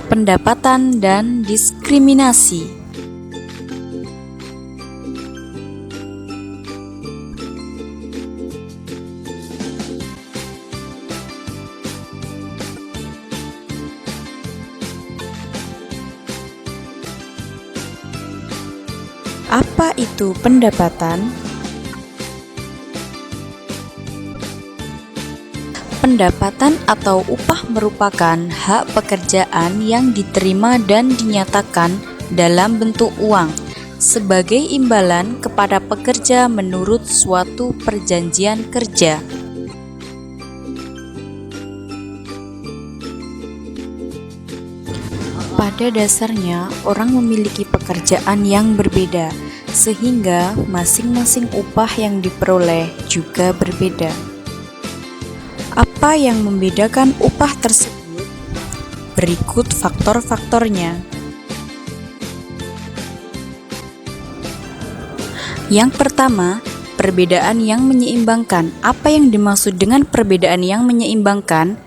pendapatan dan diskriminasi. Apa itu pendapatan? Pendapatan atau upah merupakan hak pekerjaan yang diterima dan dinyatakan dalam bentuk uang sebagai imbalan kepada pekerja menurut suatu perjanjian kerja. Pada dasarnya, orang memiliki pekerjaan yang berbeda, sehingga masing-masing upah yang diperoleh juga berbeda. Apa yang membedakan upah tersebut? Berikut faktor-faktornya. Yang pertama, perbedaan yang menyeimbangkan. Apa yang dimaksud dengan perbedaan yang menyeimbangkan?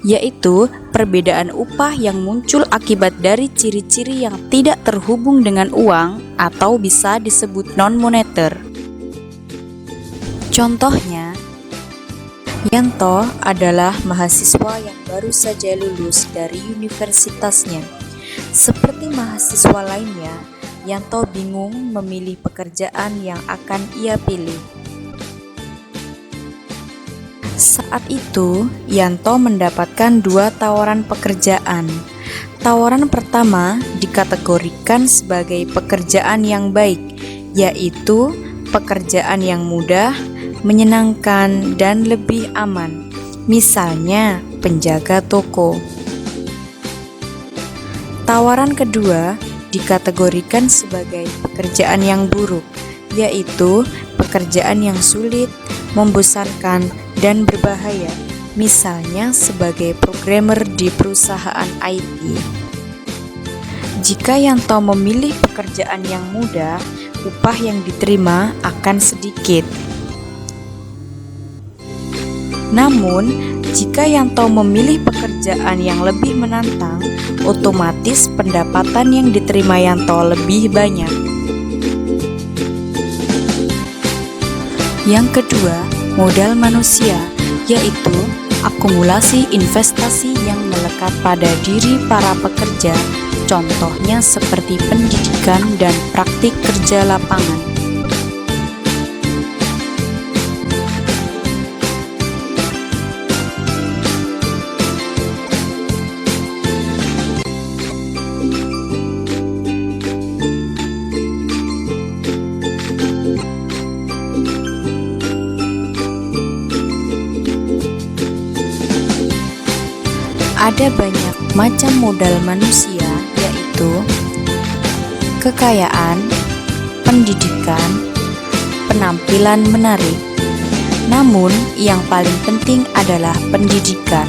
Yaitu perbedaan upah yang muncul akibat dari ciri-ciri yang tidak terhubung dengan uang atau bisa disebut non-moneter. Contohnya, Yanto adalah mahasiswa yang baru saja lulus dari universitasnya. Seperti mahasiswa lainnya, Yanto bingung memilih pekerjaan yang akan ia pilih. Saat itu, Yanto mendapatkan 2 tawaran pekerjaan. Tawaran pertama dikategorikan sebagai pekerjaan yang baik, yaitu pekerjaan yang mudah, menyenangkan, dan lebih aman. Misalnya, penjaga toko. Tawaran kedua dikategorikan sebagai pekerjaan yang buruk, yaitu pekerjaan yang sulit, membosankan, dan berbahaya, misalnya sebagai programmer di perusahaan IT. Jika Yanto memilih pekerjaan yang mudah, upah yang diterima akan sedikit. Namun, jika Yanto memilih pekerjaan yang lebih menantang, otomatis pendapatan yang diterima Yanto lebih banyak. Yang kedua, modal manusia, yaitu akumulasi investasi yang melekat pada diri para pekerja, contohnya seperti pendidikan dan praktik kerja lapangan. Ada banyak macam modal manusia, yaitu kekayaan, pendidikan, penampilan menarik. Namun, yang paling penting adalah pendidikan.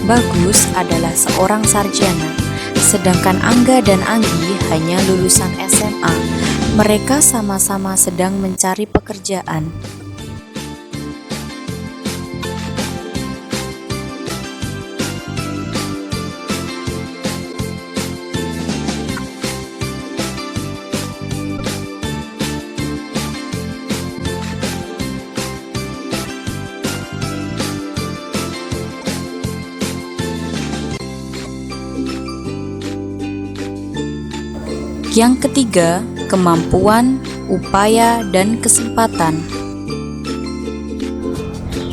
Bagus adalah seorang sarjana, sedangkan Angga dan Anggi hanya lulusan SMA. Mereka sama-sama sedang mencari pekerjaan. Yang ketiga, kemampuan, upaya, dan kesempatan.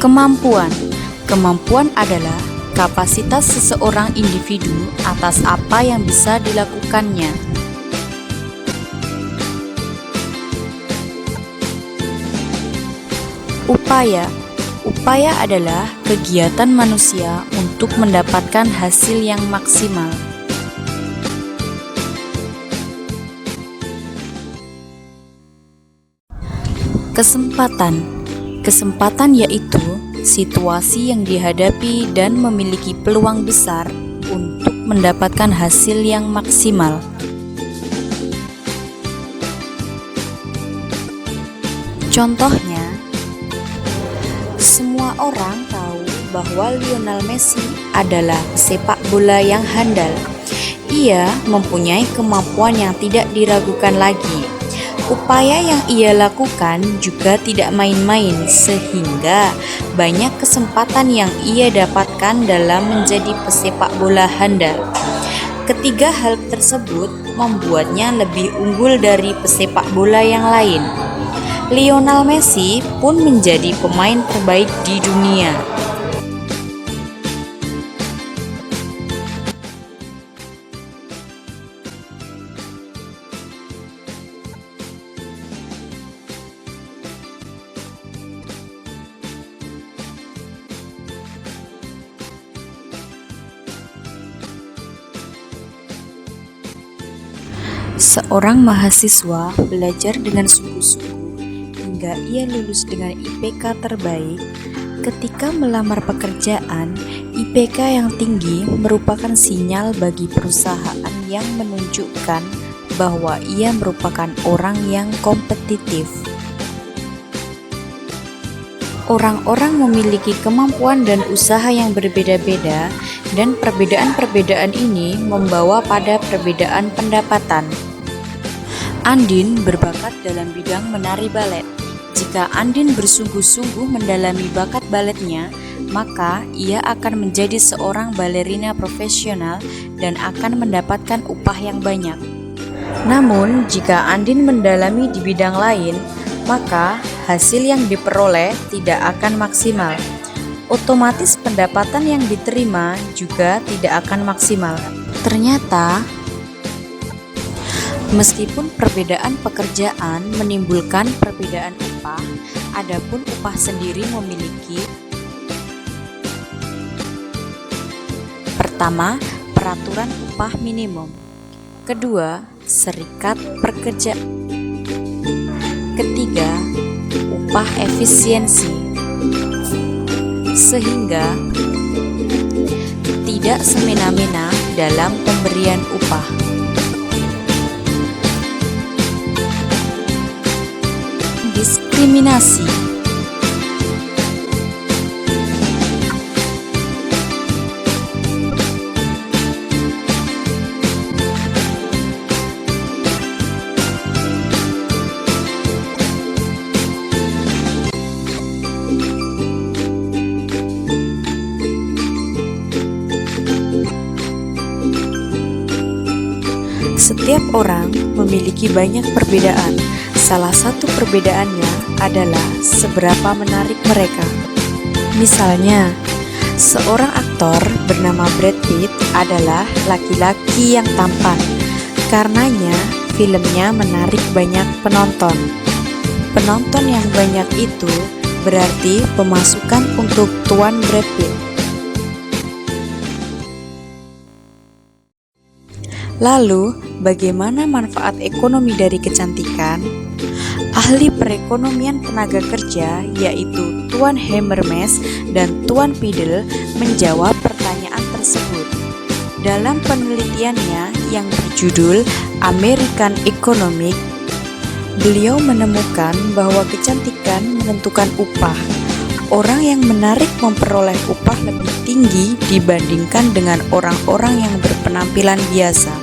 Kemampuan adalah kapasitas seseorang individu atas apa yang bisa dilakukannya. Upaya adalah kegiatan manusia untuk mendapatkan hasil yang maksimal. Kesempatan yaitu situasi yang dihadapi dan memiliki peluang besar untuk mendapatkan hasil yang maksimal. Contohnya, semua orang tahu bahwa Lionel Messi adalah pesepak bola yang handal. Ia mempunyai kemampuan yang tidak diragukan lagi. Upaya yang ia lakukan juga tidak main-main, sehingga banyak kesempatan yang ia dapatkan dalam menjadi pesepak bola handal. Ketiga hal tersebut membuatnya lebih unggul dari pesepak bola yang lain. Lionel Messi pun menjadi pemain terbaik di dunia. Seorang mahasiswa belajar dengan sungguh-sungguh hingga ia lulus dengan IPK terbaik. Ketika melamar pekerjaan, IPK yang tinggi merupakan sinyal bagi perusahaan yang menunjukkan bahwa ia merupakan orang yang kompetitif. Orang-orang memiliki kemampuan dan usaha yang berbeda-beda, dan perbedaan-perbedaan ini membawa pada perbedaan pendapatan. Andin berbakat dalam bidang menari balet. Jika Andin bersungguh-sungguh mendalami bakat baletnya, maka ia akan menjadi seorang balerina profesional dan akan mendapatkan upah yang banyak. Namun, jika Andin mendalami di bidang lain, maka hasil yang diperoleh tidak akan maksimal. Otomatis pendapatan yang diterima juga tidak akan maksimal. Ternyata, meskipun perbedaan pekerjaan menimbulkan perbedaan upah, adapun upah sendiri memiliki: pertama, peraturan upah minimum; kedua, serikat pekerja; ketiga, upah efisiensi, sehingga tidak semena-mena dalam pemberian upah. Diskriminasi. Setiap orang memiliki banyak perbedaan. Salah satu perbedaannya adalah seberapa menarik mereka. Misalnya, seorang aktor bernama Brad Pitt adalah laki-laki yang tampan. Karenanya, filmnya menarik banyak penonton. Penonton yang banyak itu berarti pemasukan untuk Tuan Brad Pitt. Lalu, bagaimana manfaat ekonomi dari kecantikan? Ahli perekonomian tenaga kerja, yaitu Tuan Habermas dan Tuan Fiedel, menjawab pertanyaan tersebut. Dalam penelitiannya yang berjudul American Economic, beliau menemukan bahwa kecantikan menentukan upah. Orang yang menarik memperoleh upah lebih tinggi dibandingkan dengan orang-orang yang berpenampilan biasa.